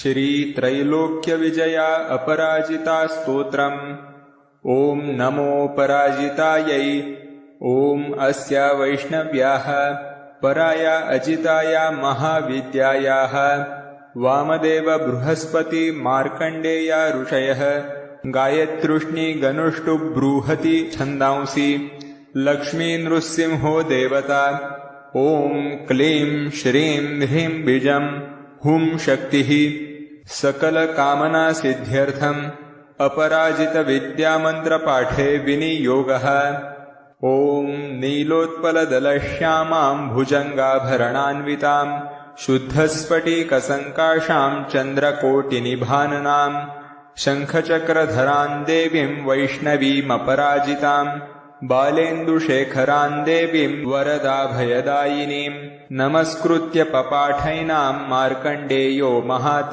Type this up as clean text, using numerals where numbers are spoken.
श्रीत्रैलोक्यविजया अपराजिता स्तोत्रम्। ॐ नमो पराजितायै। ॐ अस्या वैष्णव्याः पराया अजिताया महाविद्यायाः वामदेव बृहस्पति मार्कण्डेया ऋषयः गायत्रुष्णि गनुष्टु बृहति छन्दांसि लक्ष्मी नृसिंहो देवता। ॐ क्लीं श्रीं ह्रीं बीजं हुं शक्तिः सकलकामनासिद्ध्यर्थम् अपराजितविद्यामन्त्रपाठे विनियोगः। ॐ नीलोत्पलदलश्यामां भुजङ्गाभरणान्वितां शुद्धस्फटिकसङ्काशां चन्द्रकोटिनिभाननां शङ्खचक्रधरां देवीं वैष्णवीमपराजितां बालेन्दुशेखरां देवीं वरदाभयदायिनीं नमस्कृत्य पपाठैनां मार्कण्डेयो महात